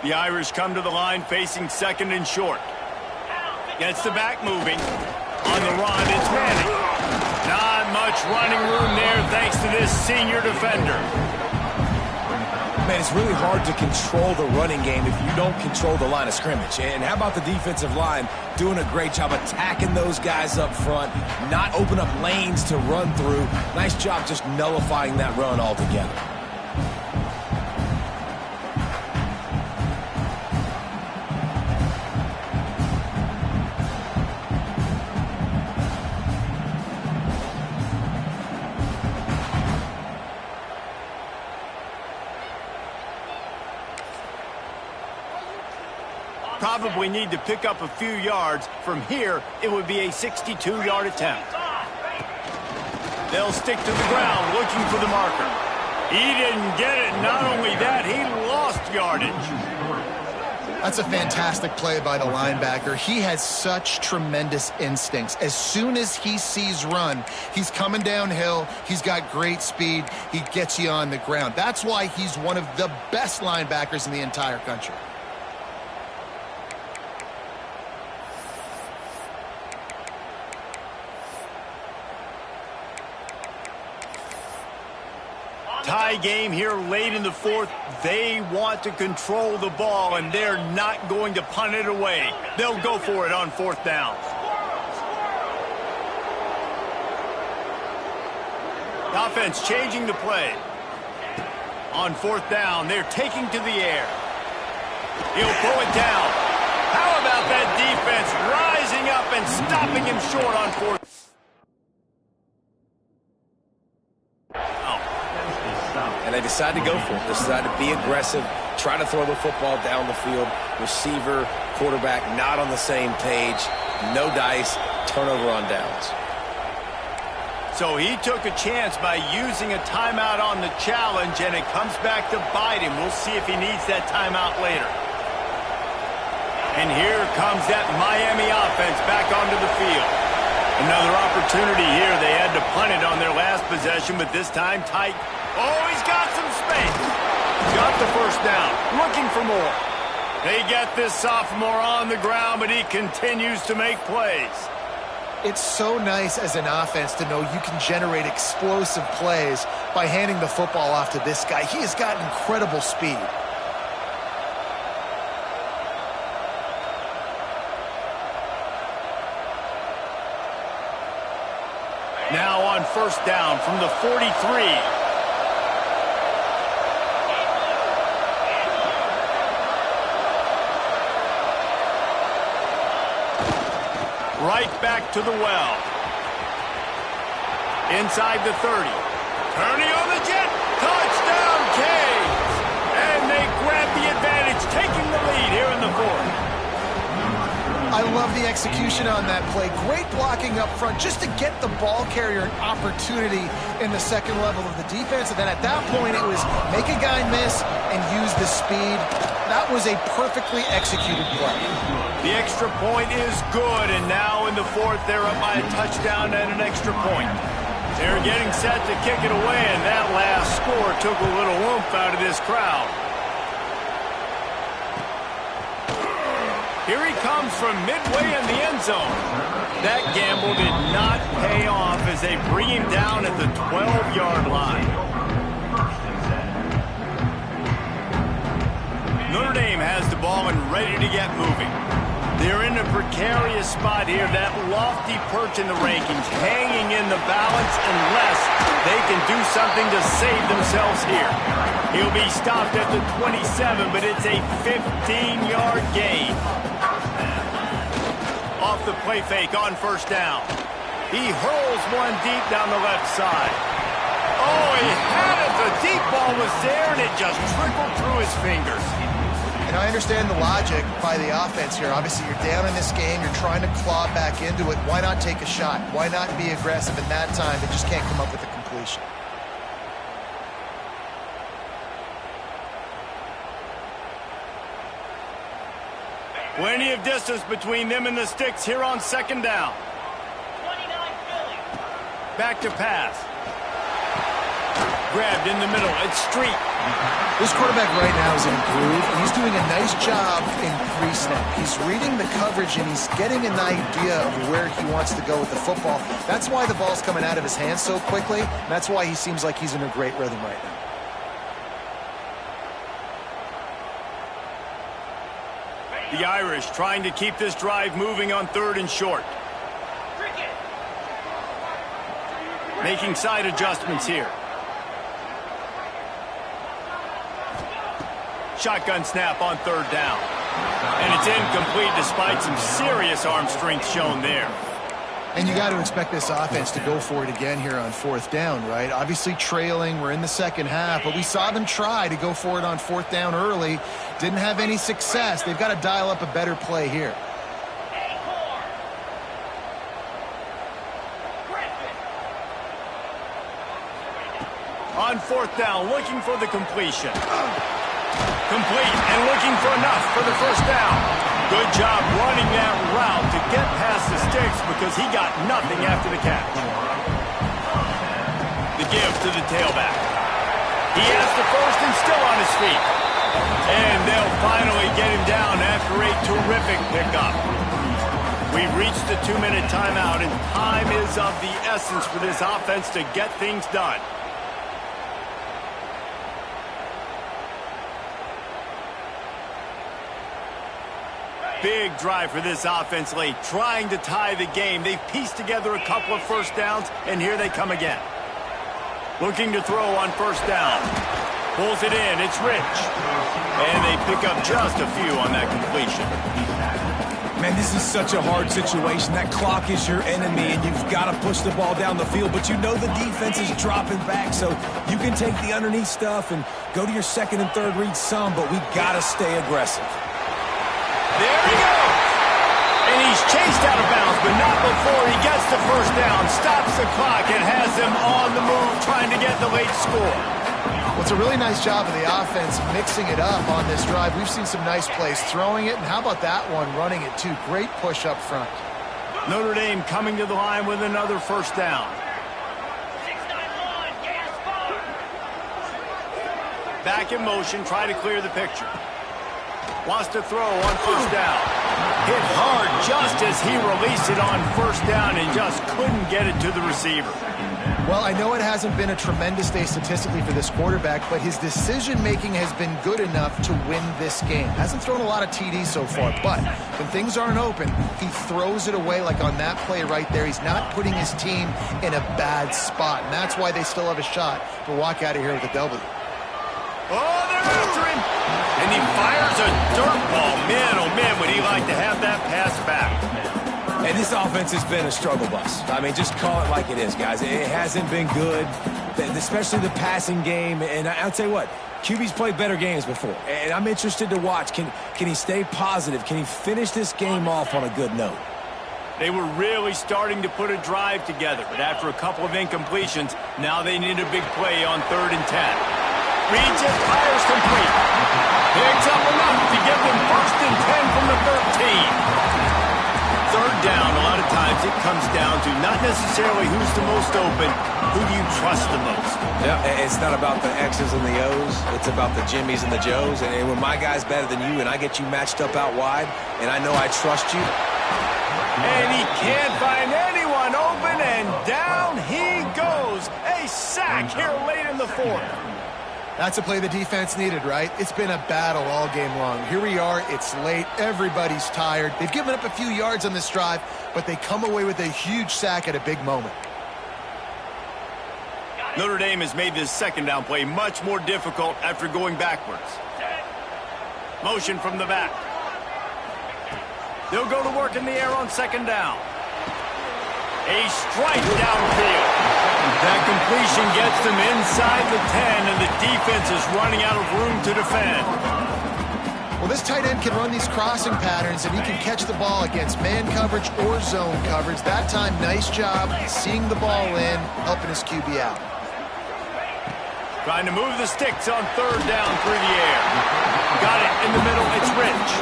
The Irish come to the line facing 2nd and short. Gets the back moving. On the run, it's Manning. Not much running room there thanks to this senior defender. Man, it's really hard to control the running game if you don't control the line of scrimmage. And how about the defensive line doing a great job attacking those guys up front, not open up lanes to run through. Nice job just nullifying that run altogether. Probably need to pick up a few yards. From here, it would be a 62-yard attempt. They'll stick to the ground looking for the marker. He didn't get it. Not only that, he lost yardage. That's a fantastic play by the linebacker. He has such tremendous instincts. As soon as he sees run, he's coming downhill. He's got great speed. He gets you on the ground. That's why he's one of the best linebackers in the entire country. Tie game here late in the fourth. They want to control the ball, and they're not going to punt it away. They'll go for it on fourth down. The offense changing the play. On fourth down, they're taking to the air. He'll throw it down. How about that defense rising up and stopping him short on fourth? And they decide to go for it. They decide to be aggressive, try to throw the football down the field. Receiver, quarterback, not on the same page. No dice, turnover on downs. So he took a chance by using a timeout on the challenge, and it comes back to bite him. We'll see if he needs that timeout later. And here comes that Miami offense back onto the field. Another opportunity here. They had to punt it on their last possession, but this time tight. Oh, he's got some space. Got the first down. Looking for more. They get this sophomore on the ground, but he continues to make plays. It's so nice as an offense to know you can generate explosive plays by handing the football off to this guy. He has got incredible speed. Now on first down from the 43. Right back to the well. Inside the 30. Turning on the jet. Touchdown, Canes! And they grab the advantage, taking the lead here in the fourth. I love the execution on that play. Great blocking up front just to get the ball carrier an opportunity in the second level of the defense. And then at that point, it was make a guy miss and use the speed. That was a perfectly executed play. The extra point is good, and now in the fourth, they're up by a touchdown and an extra point. They're getting set to kick it away, and that last score took a little oomph out of this crowd. Here he comes from midway in the end zone. That gamble did not pay off as they bring him down at the 12-yard line. Notre Dame has the ball and ready to get moving. They're in a precarious spot here, that lofty perch in the rankings, hanging in the balance unless they can do something to save themselves here. He'll be stopped at the 27, but it's a 15-yard gain. Off the play fake on first down. He hurls one deep down the left side. Oh, he had it. The deep ball was there, and it just trickled through his fingers. And I understand the logic by the offense here. Obviously, you're down in this game. You're trying to claw back into it. Why not take a shot? Why not be aggressive in that time? They just can't come up with a completion. Plenty of distance between them and the sticks here on second down. 29 Philly. Back to pass. Grabbed in the middle. It's Street. This quarterback right now is in a groove. He's doing a nice job in pre-snap. He's reading the coverage, and he's getting an idea of where he wants to go with the football. That's why the ball's coming out of his hands so quickly. That's why he seems like he's in a great rhythm right now. The Irish trying to keep this drive moving on third and short. Making side adjustments here. Shotgun snap on third down. And it's incomplete despite some serious arm strength shown there. And you got to expect this offense to go for it again here on fourth down, right? Obviously trailing, we're in the second half, but we saw them try to go for it on fourth down early. Didn't have any success. They've got to dial up a better play here. On fourth down, looking for the completion. Complete and looking for enough for the first down. Good job running that route to get past the sticks because he got nothing after the catch. The give to the tailback. He has the first and still on his feet. And they'll finally get him down after a terrific pickup. We've reached the 2-minute timeout, and time is of the essence for this offense to get things done. big drive for this offense late, trying to tie the game. They've pieced together a couple of first downs, and here they come again. Looking to throw on first down. Pulls it in. It's Rich. And they pick up just a few on that completion. Man, this is such a hard situation. That clock is your enemy, and you've got to push the ball down the field. But you know the defense is dropping back, so you can take the underneath stuff and go to your second and third read some, but we got to stay aggressive. There he goes. And he's chased out of bounds, but not before he gets the first down, stops the clock, and has them on the move trying to get the late score. Well, it's a really nice job of the offense mixing it up on this drive. We've seen some nice plays throwing it, and how about that one running it too? Great push up front. Notre Dame coming to the line with another first down. 691, gas bar. Back in motion, try to clear the picture. Wants to throw on first down. Hit hard just as he released it on first down and just couldn't get it to the receiver. Well, I know it hasn't been a tremendous day statistically for this quarterback, but his decision-making has been good enough to win this game. Hasn't thrown a lot of TDs so far, but when things aren't open, he throws it away like on that play right there. He's not putting his team in a bad spot, and that's why they still have a shot to walk out of here with a W. Oh, they're after him. And he fires a dirt ball. Man, oh man, would he like to have that pass back. And this offense has been a struggle bus. I mean, just call it like it is, guys. It hasn't been good, especially the passing game. And I'll tell you what, QB's played better games before. And I'm interested to watch. Can he stay positive? Can he finish this game off on a good note? They were really starting to put a drive together, but after a couple of incompletions, now they need a big play on 3rd and 10. Reads it, fires complete. Picks up enough to give them 1st and 10 from the 13. 3rd down, a lot of times it comes down to not necessarily who's the most open, who do you trust the most? Yeah, it's not about the X's and the O's. It's about the Jimmys and the Joes. And when my guy's better than you and I get you matched up out wide, and I know I trust you. And he can't find anyone open, and down he goes. A sack here late in the 4th. That's a play the defense needed, right? It's been a battle all game long. Here we are. It's late. Everybody's tired. They've given up a few yards on this drive, but they come away with a huge sack at a big moment. Notre Dame has made this 2nd down play much more difficult after going backwards. Motion from the back. They'll go to work in the air on 2nd down. A strike downfield. That completion gets them inside the 10, and the defense is running out of room to defend. Well, this tight end can run these crossing patterns, and he can catch the ball against man coverage or zone coverage. That time, nice job seeing the ball in, helping his QB out. Trying to move the sticks on 3rd down through the air. Got it in the middle. It's Rich.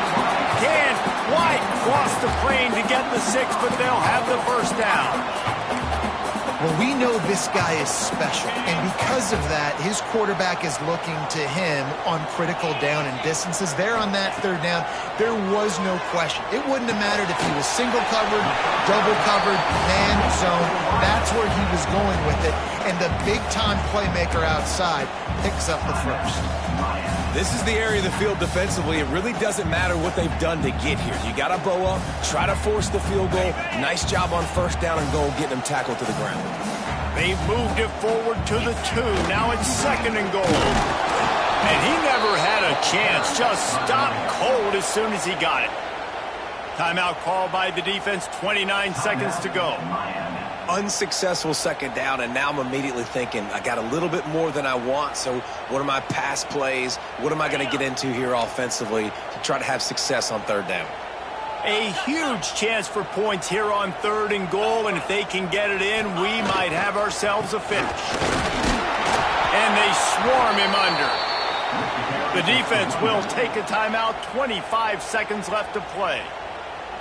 Can't quite cross the plane to get the 6, but they'll have the 1st down. Well, we know this guy is special, and because of that, his quarterback is looking to him on critical down and distances. There on that 3rd down, there was no question. It wouldn't have mattered if he was single covered, double covered, man, zone. That's where he was going with it, and the big-time playmaker outside picks up the 1st. This is the area of the field defensively. It really doesn't matter what they've done to get here. You got to bow up, try to force the field goal. Nice job on 1st down and goal, getting them tackled to the ground. They've moved it forward to the 2. Now it's 2nd and goal. And he never had a chance. Just stopped cold as soon as he got it. Timeout called by the defense. 29 seconds to go. Unsuccessful 2nd down, and now I'm immediately thinking, I got a little bit more than I want, so what are my pass plays? What am I going to get into here offensively to try to have success on 3rd down? A huge chance for points here on 3rd and goal, and if they can get it in, we might have ourselves a finish. And they swarm him under. The defense will take a timeout. 25 seconds left to play.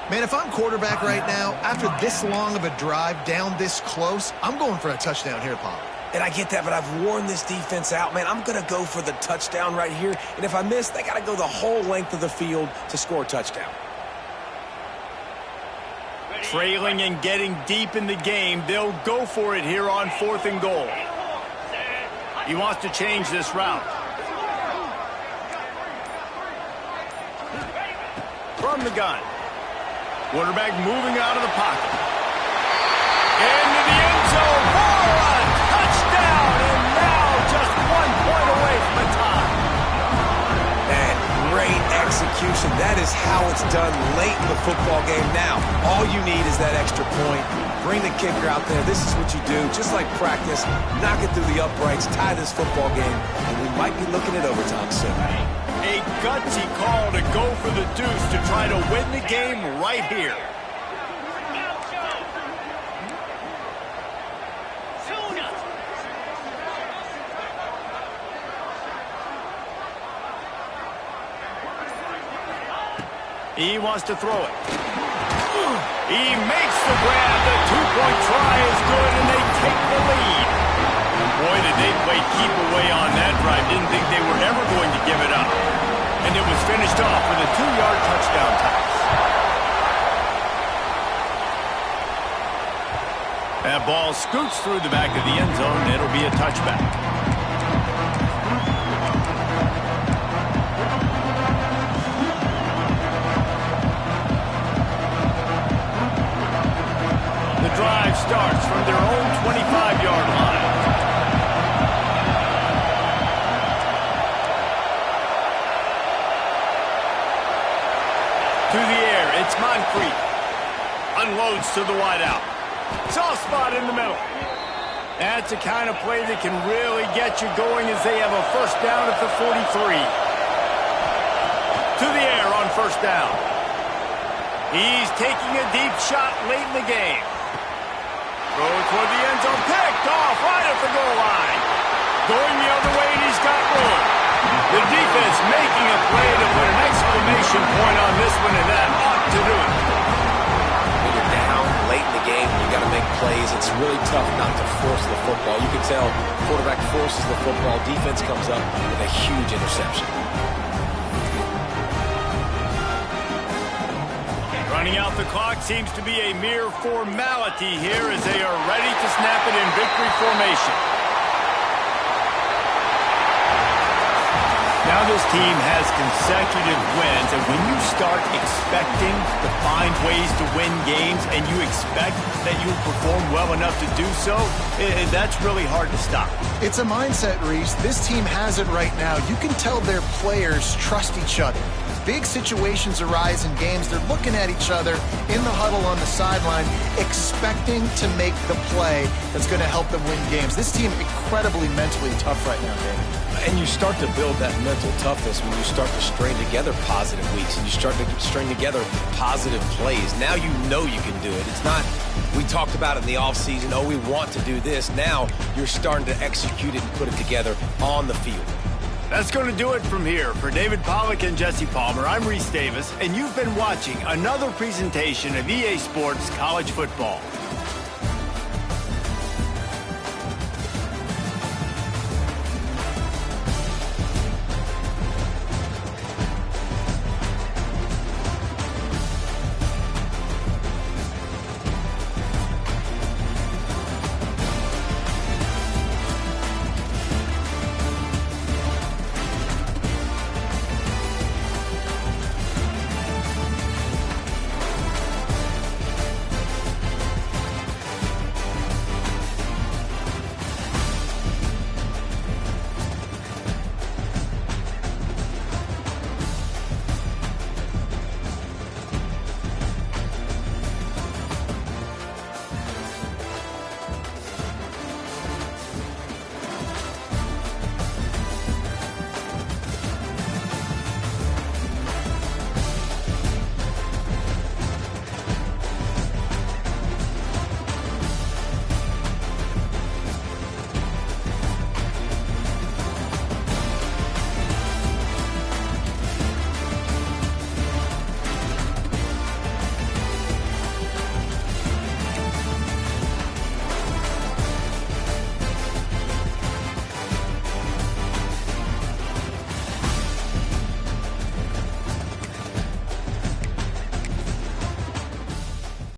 Man, if I'm quarterback right now, after this long of a drive down this close, I'm going for a touchdown here, Paul. And I get that, but I've worn this defense out, man. I'm going to go for the touchdown right here. And if I miss, they got to go the whole length of the field to score a touchdown. Trailing and getting deep in the game, they'll go for it here on 4th and goal. He wants to change this route. From from the gun. Quarterback moving out of the pocket. Into the end zone for a touchdown, and now just 1 point away from a tie. Man, great execution. That is how it's done late in the football game. Now, all you need is that extra point. Bring the kicker out there. This is what you do. Just like practice, knock it through the uprights, tie this football game, and we might be looking at overtime soon. A gutsy call to go for the deuce to try to win the game right here. He wants to throw it. He makes the grab. The two-point try is good, and they take the lead. Boy, did they play keep away on that drive. Didn't think they were ever going to give it up. And it was finished off with a 2-yard touchdown pass. That ball scoots through the back of the end zone. It'll be a touchback. The drive starts from their own 25-yard line. To the air, it's Moncrief. Unloads to the wideout. Soft spot in the middle. That's the kind of play that can really get you going as they have a first down at the 43. To the air on first down. He's taking a deep shot late in the game. Throw toward the end zone. Picked off right at the goal line. Going the other way, and he's got room. The defense making a play to put an exclamation point on this one, and that ought to do it. When you're down late in the game, you got to make plays. It's really tough not to force the football. You can tell quarterback forces the football. Defense comes up with a huge interception. Running out the clock seems to be a mere formality here as they are ready to snap it in victory formation. Now this team has consecutive wins, and when you start expecting to find ways to win games and you expect that you'll perform well enough to do so, that's really hard to stop. It's a mindset, Reese. This team has it right now. You can tell their players trust each other. Big situations arise in games. They're looking at each other in the huddle on the sideline, expecting to make the play that's going to help them win games. This team incredibly mentally tough right now, David. And you start to build that mental toughness when you start to string together positive weeks and you start to string together positive plays. Now you know you can do it. It's not, we talked about it in the offseason, oh, we want to do this. Now you're starting to execute it and put it together on the field. That's going to do it from here. For David Pollack and Jesse Palmer, I'm Reese Davis, and you've been watching another presentation of EA Sports College Football.